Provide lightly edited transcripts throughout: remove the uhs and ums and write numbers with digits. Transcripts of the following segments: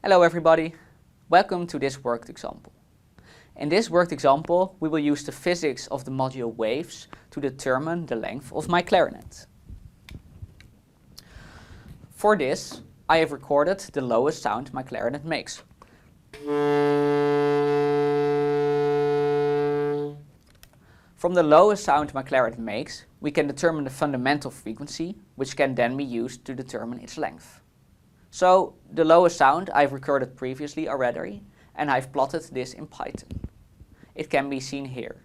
Hello everybody, welcome to this worked example. In this worked example we will use the physics of the module waves to determine the length of my clarinet. For this I have recorded the lowest sound my clarinet makes. From the lowest sound my clarinet makes we can determine the fundamental frequency, which can then be used to determine its length. So the lowest sound I've recorded previously already, and I've plotted this in Python. It can be seen here.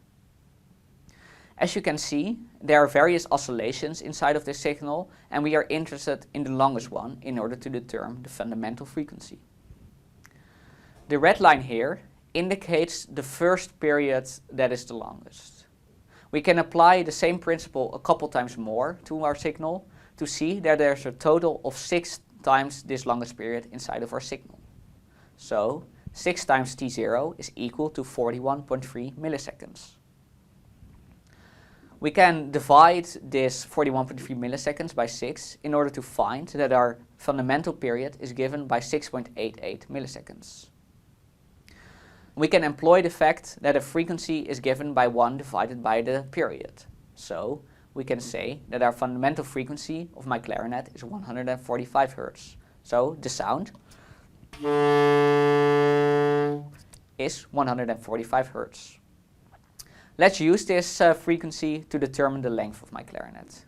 As you can see, there are various oscillations inside of this signal, and we are interested in the longest one in order to determine the fundamental frequency. The red line here indicates the first period that is the longest. We can apply the same principle a couple times more to our signal to see that there's a total of 6 times this longest period inside of our signal. So 6 times t0 is equal to 41.3 milliseconds. We can divide this 41.3 milliseconds by 6 in order to find that our fundamental period is given by 6.88 milliseconds. We can employ the fact that a frequency is given by 1 divided by the period. So we can say that our fundamental frequency of my clarinet is 145 Hz. So the sound is 145 Hz. Let's use this frequency to determine the length of my clarinet.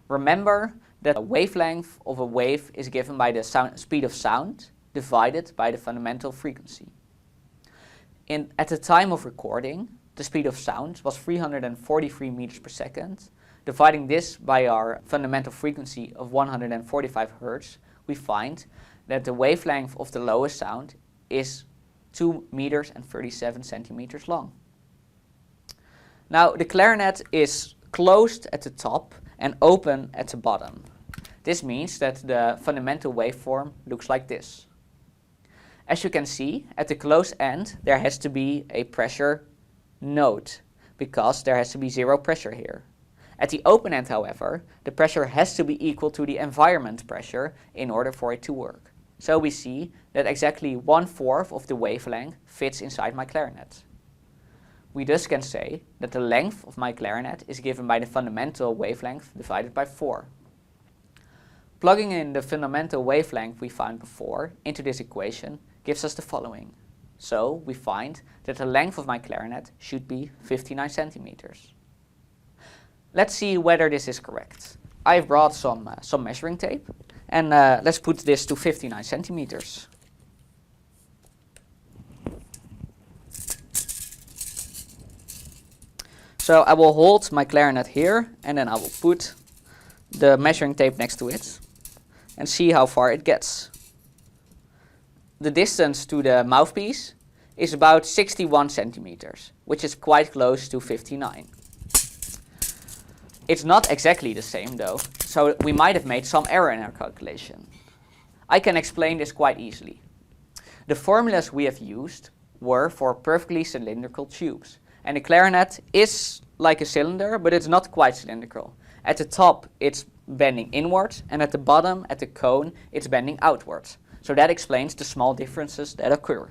Remember that the wavelength of a wave is given by the speed of sound divided by the fundamental frequency. At the time of recording, the speed of sound was 343 meters per second. Dividing this by our fundamental frequency of 145 Hz, we find that the wavelength of the lowest sound is 2 meters and 37 centimeters long. Now the clarinet is closed at the top and open at the bottom. This means that the fundamental waveform looks like this. As you can see, at the closed end there has to be a pressure node, because there has to be 0 pressure here. At the open end, however, the pressure has to be equal to the environment pressure in order for it to work. So we see that exactly 1/4 of the wavelength fits inside my clarinet. We thus can say that the length of my clarinet is given by the fundamental wavelength divided by 4. Plugging in the fundamental wavelength we found before into this equation gives us the following. So we find that the length of my clarinet should be 59 centimeters. Let's see whether this is correct. I've brought some measuring tape, and let's put this to 59 centimeters. So I will hold my clarinet here, and then I will put the measuring tape next to it and see how far it gets. The distance to the mouthpiece is about 61 centimeters, which is quite close to 59. It's not exactly the same though, so we might have made some error in our calculation. I can explain this quite easily. The formulas we have used were for perfectly cylindrical tubes, and the clarinet is like a cylinder, but it's not quite cylindrical. At the top it's bending inwards, and at the bottom, at the cone, it's bending outwards. So that explains the small differences that occur.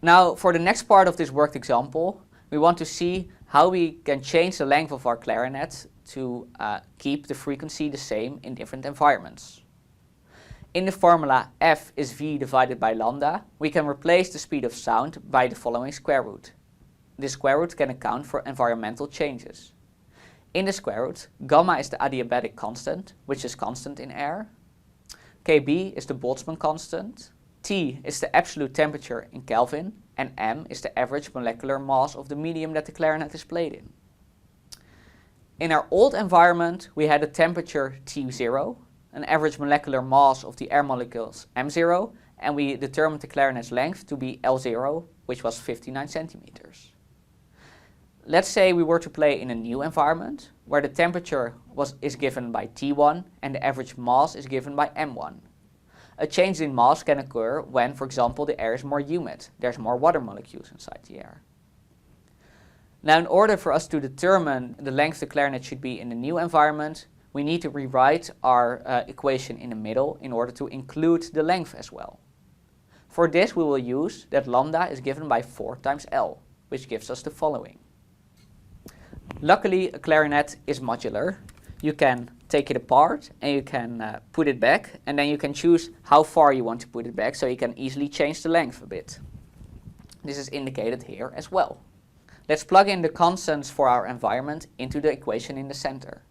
Now for the next part of this worked example, we want to see how we can change the length of our clarinet to keep the frequency the same in different environments. In the formula F is V divided by lambda, we can replace the speed of sound by the following square root. This square root can account for environmental changes. In the square root, gamma is the adiabatic constant, which is constant in air. Kb is the Boltzmann constant. T is the absolute temperature in Kelvin, and m is the average molecular mass of the medium that the clarinet is played in. In our old environment, we had a temperature T0, an average molecular mass of the air molecules m0, and we determined the clarinet's length to be L0, which was 59 centimeters. Let's say we were to play in a new environment, where the temperature is given by T1 and the average mass is given by M1. A change in mass can occur when, for example, the air is more humid. There's more water molecules inside the air. Now, in order for us to determine the length the clarinet should be in the new environment, we need to rewrite our equation in the middle in order to include the length as well. For this we will use that lambda is given by 4 times L, which gives us the following. Luckily, a clarinet is modular. You can take it apart and you can put it back, and then you can choose how far you want to put it back, so you can easily change the length a bit. This is indicated here as well. Let's plug in the constants for our environment into the equation in the center.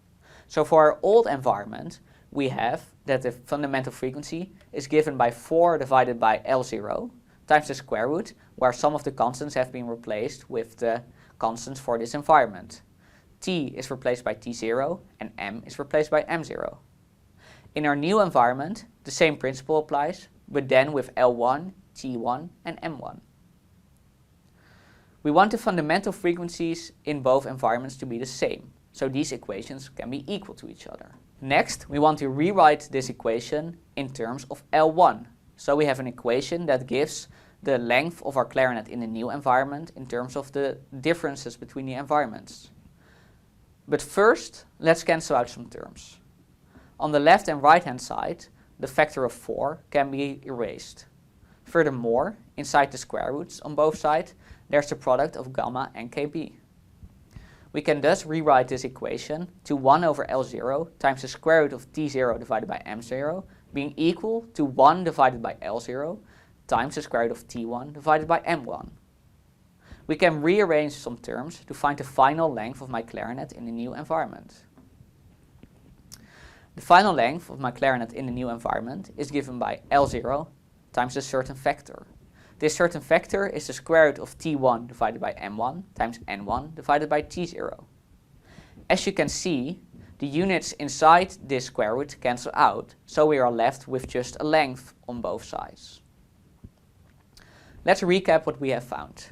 So for our old environment, we have that the fundamental frequency is given by 4 divided by L0 times the square root, where some of the constants have been replaced with the constants for this environment. T is replaced by T0 and M is replaced by M0. In our new environment, the same principle applies, but then with L1, T1 and M1. We want the fundamental frequencies in both environments to be the same, so these equations can be equal to each other. Next, we want to rewrite this equation in terms of L1. So we have an equation that gives the length of our clarinet in the new environment in terms of the differences between the environments. But first, let's cancel out some terms. On the left and right hand side, the factor of 4 can be erased. Furthermore, inside the square roots on both sides, there's the product of gamma and kb. We can thus rewrite this equation to 1 over L0 times the square root of T0 divided by M0 being equal to 1 divided by L0 times the square root of T1 divided by M1. We can rearrange some terms to find the final length of my clarinet in the new environment. The final length of my clarinet in the new environment is given by L0 times a certain factor. This certain factor is the square root of T1 divided by M1 times N1 divided by T0. As you can see, the units inside this square root cancel out, so we are left with just a length on both sides. Let's recap what we have found.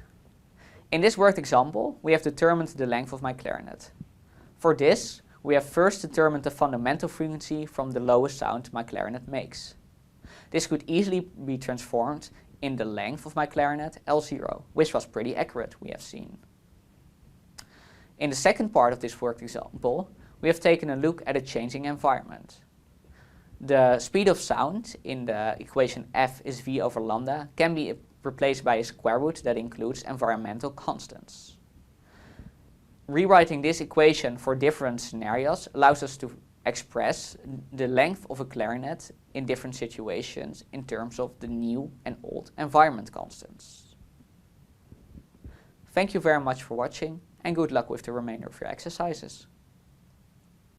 In this worked example, we have determined the length of my clarinet. For this, we have first determined the fundamental frequency from the lowest sound my clarinet makes. This could easily be transformed in the length of my clarinet, L0, which was pretty accurate, we have seen. In the second part of this worked example, we have taken a look at a changing environment. The speed of sound in the equation F is v over lambda can be replaced by a square root that includes environmental constants. Rewriting this equation for different scenarios allows us to express the length of a clarinet in different situations in terms of the new and old environment constants. Thank you very much for watching, and good luck with the remainder of your exercises.